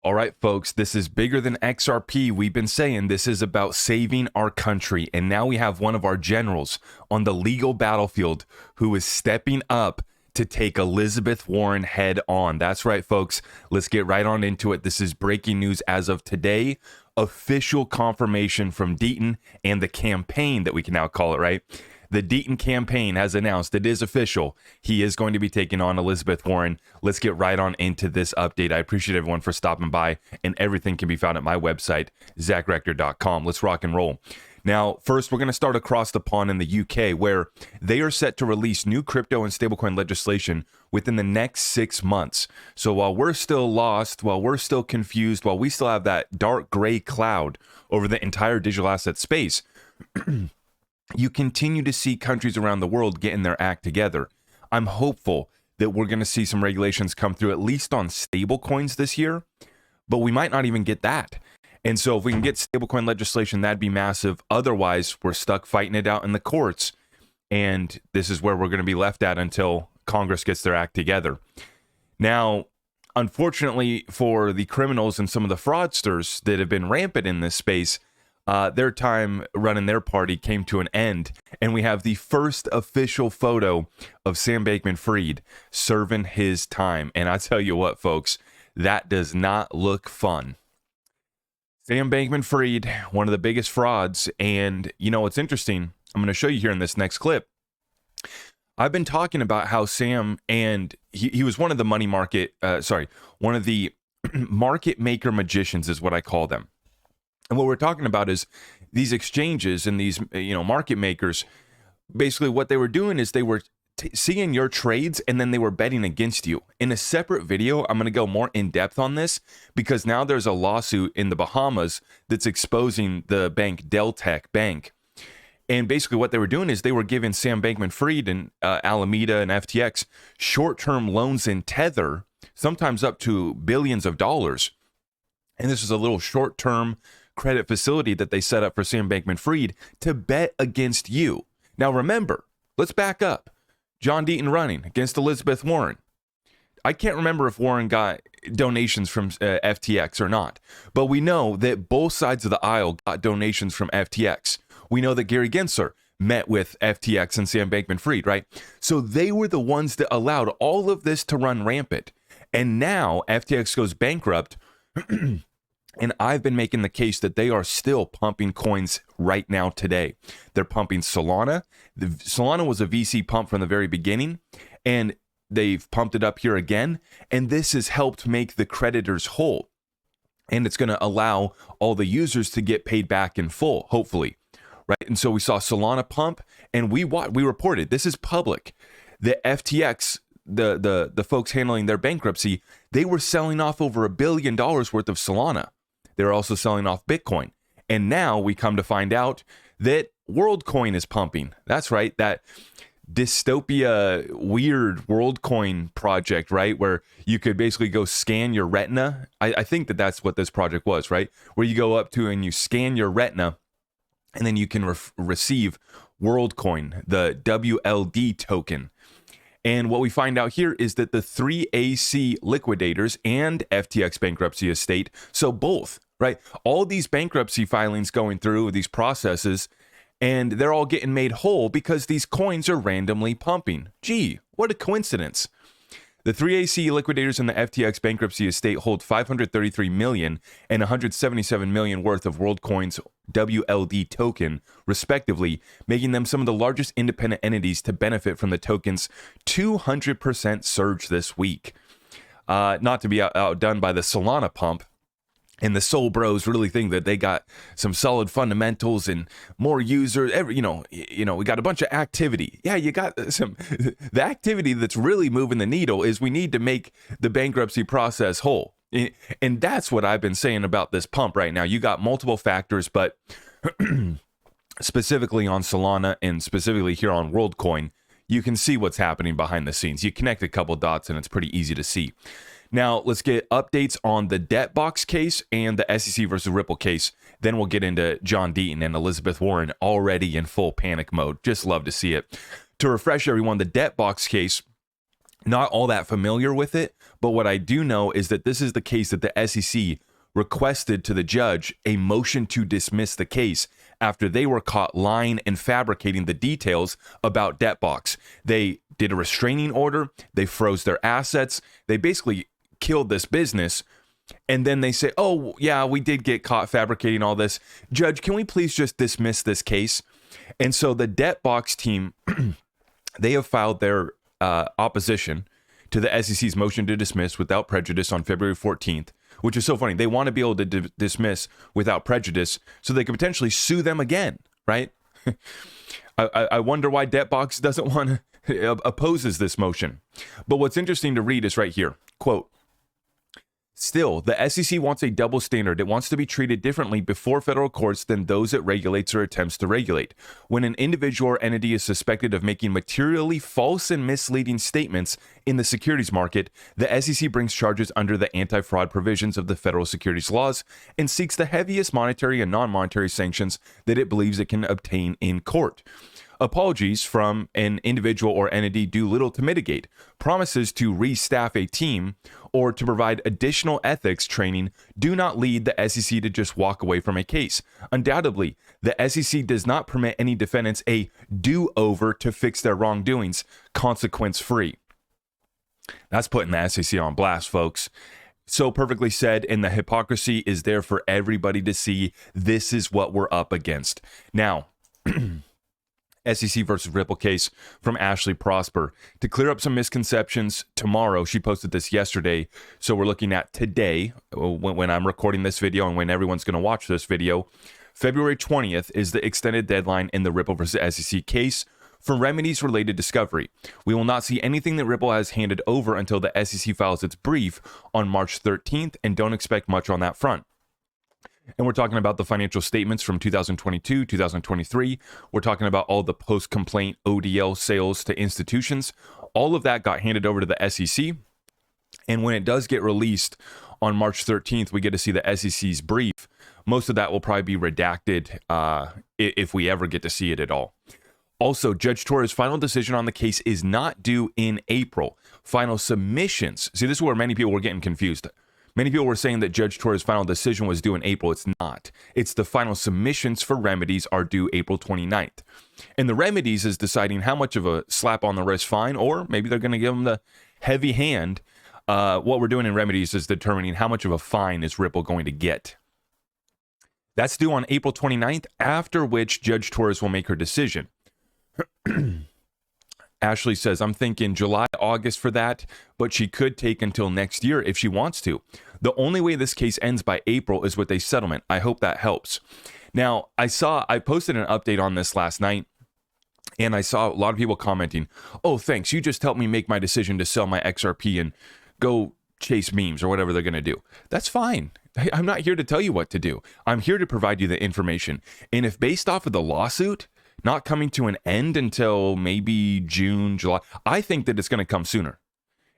All right, folks, this is bigger than XRP. We've been saying this is about saving our country. And now we have one of our generals on the legal battlefield who is stepping up to take Elizabeth Warren head on. That's right, folks. Let's get right on into it. This is breaking news as of today. Official confirmation from Deaton and the campaign that we can now call it, right? The Deaton campaign has announced it is official. He is going to be taking on Elizabeth Warren. Let's get right on into this update. I appreciate everyone for stopping by, and everything can be found at my website, zachrector.com. Let's rock and roll. Now, first, we're going to start across the pond in the UK, where they are set to release new crypto and stablecoin legislation within the next 6 months. So while we're still lost, while we're still confused, while we still have that dark gray cloud over the entire digital asset space, you continue to see countries around the world getting their act together. I'm hopeful that we're going to see some regulations come through, at least on stablecoins this year, but we might not even get that. And so if we can get stablecoin legislation, that'd be massive. Otherwise, we're stuck fighting it out in the courts. And this is where we're going to be left at until Congress gets their act together. Now, unfortunately for the criminals and some of the fraudsters that have been rampant in this space, their time running their party came to an end, and we have the first official photo of Sam Bankman-Fried serving his time. And I tell you what, folks, that does not look fun. Sam Bankman-Fried, one of the biggest frauds, and you know what's interesting? I'm going to show you here in this next clip. I've been talking about how Sam, and he was one of the one of the market maker magicians is what I call them. And what we're talking about is these exchanges and these, market makers, basically what they were doing is they were seeing your trades and then they were betting against you. In a separate video, I'm going to go more in depth on this because now there's a lawsuit in the Bahamas that's exposing the bank Deltec Bank. And basically what they were doing is they were giving Sam Bankman-Fried and Alameda and FTX short-term loans in Tether, sometimes up to billions of dollars. And this is a little short-term credit facility that they set up for Sam Bankman-Fried to bet against you. Now remember, let's back up. John Deaton running against Elizabeth Warren. I can't remember if Warren got donations from FTX or not, but we know that both sides of the aisle got donations from FTX. We know that Gary Gensler met with FTX and Sam Bankman-Fried, right? So they were the ones that allowed all of this to run rampant. And now FTX goes bankrupt. And I've been making the case that they are still pumping coins right now today. They're pumping Salana. Salana was a VC pump from the very beginning, and they've pumped it up here again. And this has helped make the creditors whole. And it's going to allow all the users to get paid back in full, hopefully. Right? And so we saw Salana Pump, and we reported, this is public, the FTX, the folks handling their bankruptcy, they were selling off over $1 billion worth of Salana. They're also selling off Bitcoin. And now we come to find out that WorldCoin is pumping. That's right. That dystopia weird WorldCoin project, right? Where you could basically go scan your retina. I think that's what this project was, right? Where you go up to and you scan your retina and then you can receive WorldCoin, the WLD token. And what we find out here is that the 3AC liquidators and FTX bankruptcy estate, so both, right? All these bankruptcy filings going through, these processes, and they're all getting made whole because these coins are randomly pumping. Gee, what a coincidence. The 3AC liquidators and the FTX bankruptcy estate hold $533 million and $177 million worth of WorldCoin's WLD token, respectively, making them some of the largest independent entities to benefit from the token's 200% surge this week. Not to be outdone by the Salana Pump. And the Soul Bros really think that they got some solid fundamentals and more users. We got a bunch of activity. Yeah, you got some. The activity that's really moving the needle is we need to make the bankruptcy process whole. And that's what I've been saying about this pump right now. You got multiple factors, but specifically on Salana and specifically here on WorldCoin, you can see what's happening behind the scenes. You connect a couple dots and it's pretty easy to see. Now, let's get updates on the debt box case and the SEC versus Ripple case. Then we'll get into John Deaton and Elizabeth Warren already in full panic mode. Just love to see it. To refresh everyone, the debt box case, Not all that familiar with it, but what I do know is that this is the case that the SEC requested to the judge a motion to dismiss the case after they were caught lying and fabricating the details about DebtBox. They did a restraining order, they froze their assets, they basically killed this business. And then they say, oh, yeah, we did get caught fabricating all this. Judge, can we please just dismiss this case? And so the DebtBox team, they have filed their opposition to the SEC's motion to dismiss without prejudice on February 14th, which is so funny. They want to be able to dismiss without prejudice so they could potentially sue them again, right? I wonder why DebtBox doesn't want to opposes this motion. But what's interesting to read is right here, quote, still, the SEC wants a double standard. It wants to be treated differently before federal courts than those it regulates or attempts to regulate. When an individual or entity is suspected of making materially false and misleading statements in the securities market, the SEC brings charges under the anti-fraud provisions of the federal securities laws and seeks the heaviest monetary and non-monetary sanctions that it believes it can obtain in court. Apologies from an individual or entity do little to mitigate. Promises to restaff a team or to provide additional ethics training do not lead the SEC to just walk away from a case. Undoubtedly, the SEC does not permit any defendants a do-over to fix their wrongdoings, consequence-free. That's putting the SEC on blast, folks. So perfectly said, and the hypocrisy is there for everybody to see. This is what we're up against. Now, SEC versus Ripple case from Ashley Prosper. To clear up some misconceptions tomorrow, she posted this yesterday, so we're looking at today, when I'm recording this video and when everyone's going to watch this video. February 20th is the extended deadline in the Ripple versus SEC case for remedies-related discovery. We will not see anything that Ripple has handed over until the SEC files its brief on March 13th, and don't expect much on that front. And we're talking about the financial statements from 2022, 2023. We're talking about all the post-complaint ODL sales to institutions. All of that got handed over to the SEC. And when it does get released on March 13th, we get to see the SEC's brief. Most of that will probably be redacted if we ever get to see it at all. Also, Judge Torres' final decision on the case is not due in April. Final submissions. See, this is where many people were getting confused. Many people were saying that Judge Torres' final decision was due in April. It's not. It's the final submissions for remedies are due April 29th. And the remedies is deciding how much of a slap on the wrist fine, or maybe they're going to give them the heavy hand. What we're doing in remedies is determining how much of a fine is Ripple going to get. That's due on April 29th, after which Judge Torres will make her decision. Ashley says, I'm thinking July, August for that, but she could take until next year if she wants to. The only way this case ends by April is with a settlement. I hope that helps. Now, I posted an update on this last night, and I saw a lot of people commenting, oh, thanks, you just helped me make my decision to sell my XRP and go chase memes or whatever they're going to do. That's fine. I'm not here to tell you what to do. I'm here to provide you the information. And if based off of the lawsuit not coming to an end until maybe June, July, I think that it's going to come sooner.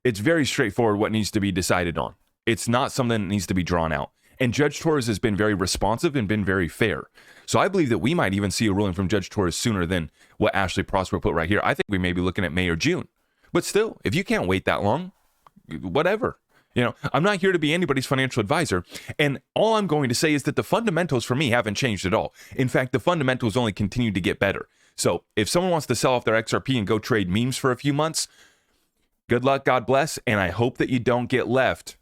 It's very straightforward what needs to be decided on. It's not something that needs to be drawn out. And Judge Torres has been very responsive and been very fair. So I believe that we might even see a ruling from Judge Torres sooner than what Ashley Prosper put right here. I think we may be looking at May or June. But still, if you can't wait that long, whatever. You know, I'm not here to be anybody's financial advisor. And all I'm going to say is that the fundamentals for me haven't changed at all. In fact, the fundamentals only continue to get better. So if someone wants to sell off their XRP and go trade memes for a few months, good luck, God bless. And I hope that you don't get left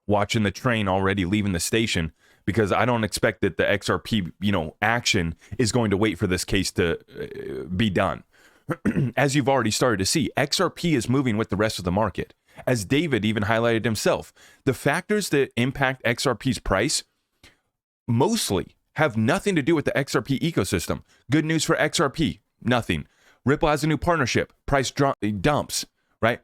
watching the train already leaving the station, because I don't expect that the XRP, action is going to wait for this case to be done. As you've already started to see, XRP is moving with the rest of the market. As David even highlighted himself, the factors that impact XRP's price mostly have nothing to do with the XRP ecosystem. Good news for XRP, nothing. Ripple has a new partnership, price dumps, right?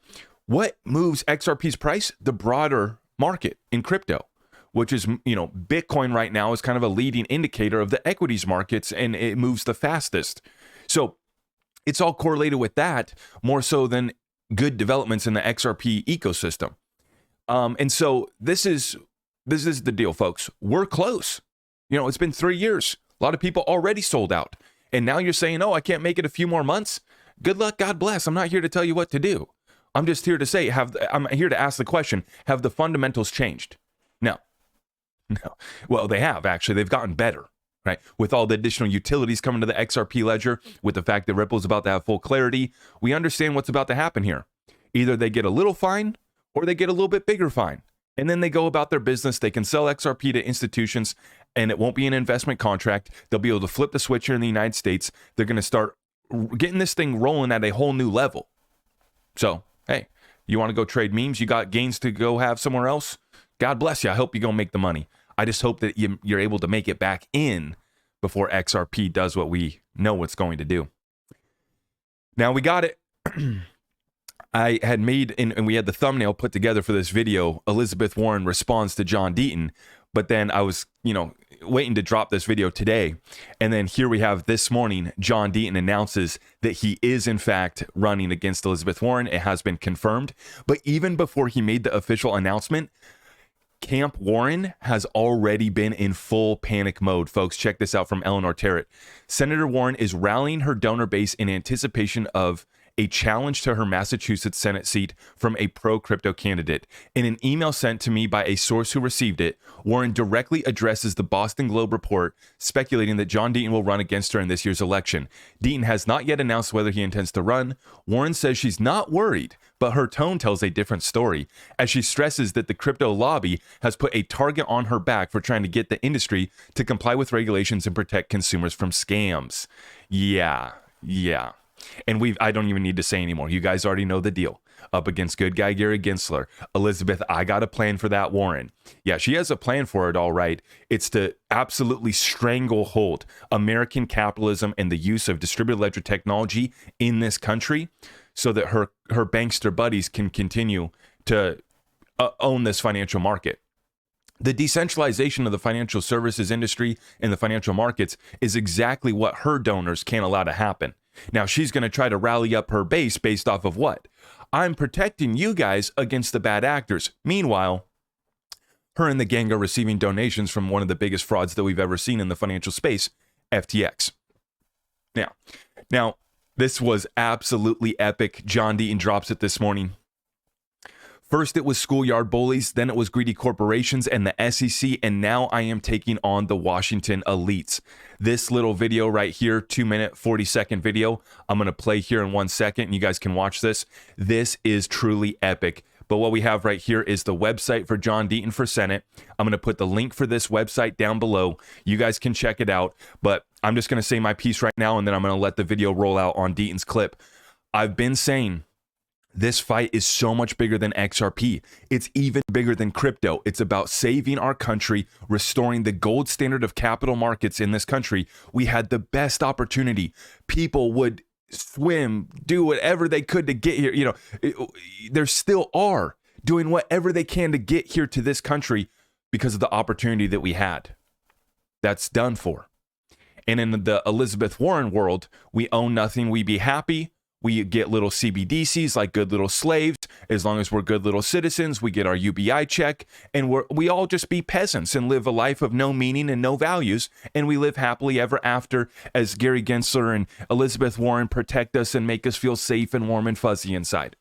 What moves XRP's price? The broader market in crypto, which is, Bitcoin right now is kind of a leading indicator of the equities markets, and it moves the fastest. So it's all correlated with that more so than good developments in the XRP ecosystem. And so this is the deal, folks. We're close. It's been 3 years. A lot of people already sold out. And now you're saying, oh, I can't make it a few more months. Good luck. God bless. I'm not here to tell you what to do. I'm just here to say, I'm here to ask the question, have the fundamentals changed? No. No. Well, they have, actually. They've gotten better, right? With all the additional utilities coming to the XRP ledger, with the fact that Ripple's about to have full clarity, we understand what's about to happen here. Either they get a little fine or they get a little bit bigger fine. And then they go about their business. They can sell XRP to institutions and it won't be an investment contract. They'll be able to flip the switch here in the United States. They're going to start getting this thing rolling at a whole new level. So, hey, you want to go trade memes? You got gains to go have somewhere else? God bless you. I hope you go make the money. I just hope that you're able to make it back in before XRP does what we know it's going to do. Now, we got it. I had made, and we had the thumbnail put together for this video, Elizabeth Warren responds to John Deaton, but then I was, waiting to drop this video today. And then here we have this morning, John Deaton announces that he is in fact running against Elizabeth Warren. It has been confirmed. But even before he made the official announcement, Camp Warren has already been in full panic mode. Folks, check this out from Eleanor Terrett. Senator Warren is rallying her donor base in anticipation of a challenge to her Massachusetts Senate seat from a pro-crypto candidate. In an email sent to me by a source who received it, Warren directly addresses the Boston Globe report speculating that John Deaton will run against her in this year's election. Deaton has not yet announced whether he intends to run. Warren says she's not worried, but her tone tells a different story, as she stresses that the crypto lobby has put a target on her back for trying to get the industry to comply with regulations and protect consumers from scams. Yeah. And I don't even need to say anymore. You guys already know the deal. Up against good guy Gary Gensler. Elizabeth, I got a plan for that Warren. Yeah, she has a plan for it, all right. It's to absolutely stranglehold American capitalism and the use of distributed ledger technology in this country so that her bankster buddies can continue to own this financial market. The decentralization of the financial services industry and the financial markets is exactly what her donors can't allow to happen. Now, she's going to try to rally up her base based off of what? I'm protecting you guys against the bad actors. Meanwhile, her and the gang are receiving donations from one of the biggest frauds that we've ever seen in the financial space, FTX. Now, this was absolutely epic. John Deaton drops it this morning. First, it was schoolyard bullies, then it was greedy corporations and the SEC, and now I am taking on the Washington elites. This little video right here, 2-minute, 40-second video, I'm going to play here in 1 second, and you guys can watch this. This is truly epic. But what we have right here is the website for John Deaton for Senate. I'm going to put the link for this website down below. You guys can check it out, but I'm just going to say my piece right now, and then I'm going to let the video roll out on Deaton's clip. I've been saying this fight is so much bigger than XRP. It's even bigger than crypto. It's about saving our country, restoring the gold standard of capital markets in this country. We had the best opportunity. People would swim, do whatever they could to get here. There still are doing whatever they can to get here to this country because of the opportunity that we had. That's done for. And in the Elizabeth Warren world, we own nothing, we be happy. We get little CBDCs like good little slaves. As long as we're good little citizens, we get our UBI check, and we all just be peasants and live a life of no meaning and no values, and we live happily ever after as Gary Gensler and Elizabeth Warren protect us and make us feel safe and warm and fuzzy inside.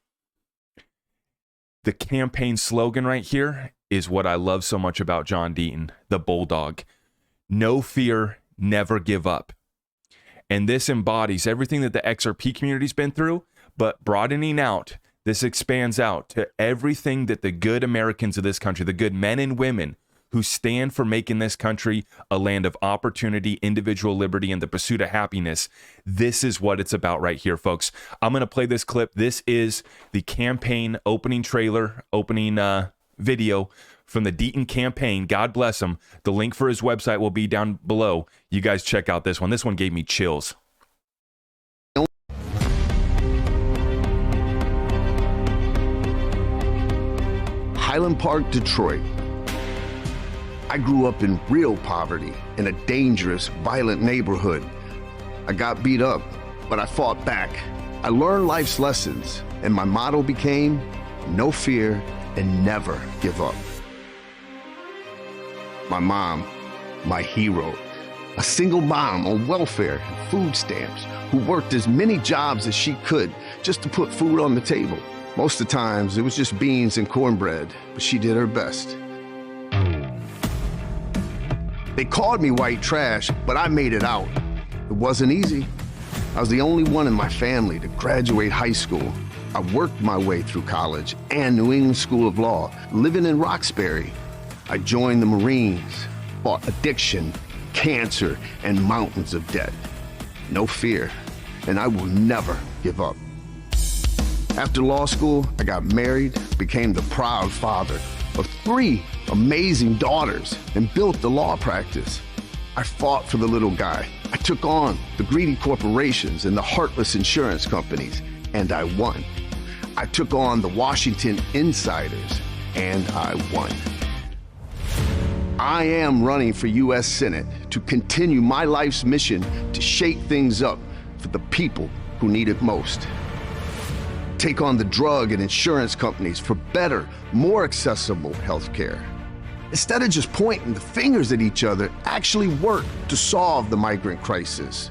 The campaign slogan right here is what I love so much about John Deaton, the Bulldog. No fear, never give up. And this embodies everything that the XRP community's been through, but broadening out, this expands out to everything that the good Americans of this country, the good men and women who stand for making this country a land of opportunity, individual liberty, and the pursuit of happiness. This is what it's about right here, folks. I'm going to play this clip. This is the campaign opening trailer, opening video from the Deaton campaign. God bless him. The link for his website will be down below. You guys check out this one. This one gave me chills. Highland Park, Detroit. I grew up in real poverty in a dangerous, violent neighborhood. I got beat up, but I fought back. I learned life's lessons, and my motto became no fear and never give up. My mom, my hero, a single mom on welfare and food stamps who worked as many jobs as she could just to put food on the table. Most of the times, it was just beans and cornbread, but she did her best. They called me white trash, but I made it out. It wasn't easy. I was the only one in my family to graduate high school. I worked my way through college and New England School of Law, living in Roxbury. I joined the Marines, fought addiction, cancer, and mountains of debt. No fear, and I will never give up. After law school, I got married, became the proud father of 3 amazing daughters, and built the law practice. I fought for the little guy. I took on the greedy corporations and the heartless insurance companies, and I won. I took on the Washington insiders, and I won. I am running for U.S. Senate to continue my life's mission to shake things up for the people who need it most. Take on the drug and insurance companies for better, more accessible health care. Instead of just pointing the fingers at each other, actually work to solve the migrant crisis.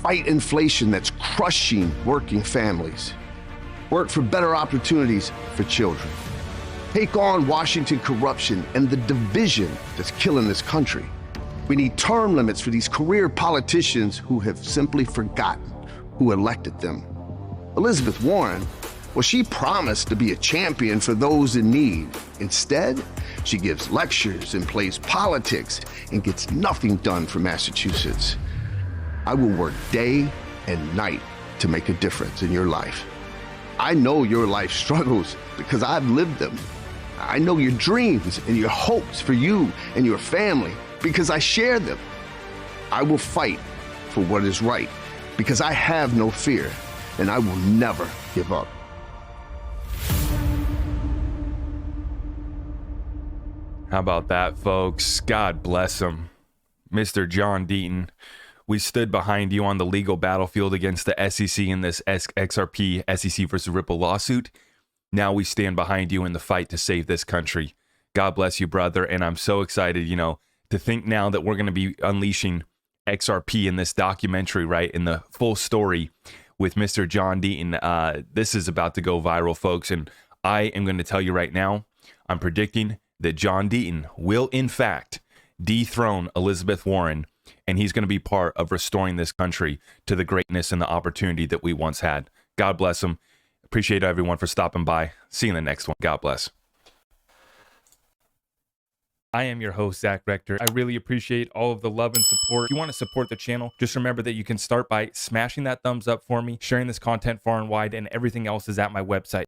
Fight inflation that's crushing working families. Work for better opportunities for children. Take on Washington corruption and the division that's killing this country. We need term limits for these career politicians who have simply forgotten who elected them. Elizabeth Warren, well, she promised to be a champion for those in need. Instead, she gives lectures and plays politics and gets nothing done for Massachusetts. I will work day and night to make a difference in your life. I know your life struggles because I've lived them. I know your dreams and your hopes for you and your family because I share them. I will fight for what is right because I have no fear, and I will never give up. How about that, folks? God bless him. Mr. John Deaton, we stood behind you on the legal battlefield against the SEC in this XRP SEC versus Ripple lawsuit. Now we stand behind you in the fight to save this country. God bless you, brother. And I'm so excited, to think now that we're going to be unleashing XRP in this documentary, right? In the full story with Mr. John Deaton. This is about to go viral, folks. And I am going to tell you right now, I'm predicting that John Deaton will, in fact, dethrone Elizabeth Warren, and he's going to be part of restoring this country to the greatness and the opportunity that we once had. God bless him. Appreciate everyone for stopping by. See you in the next one. God bless. I am your host, Zach Rector. I really appreciate all of the love and support. If you want to support the channel, just remember that you can start by smashing that thumbs up for me, sharing this content far and wide, and everything else is at my website.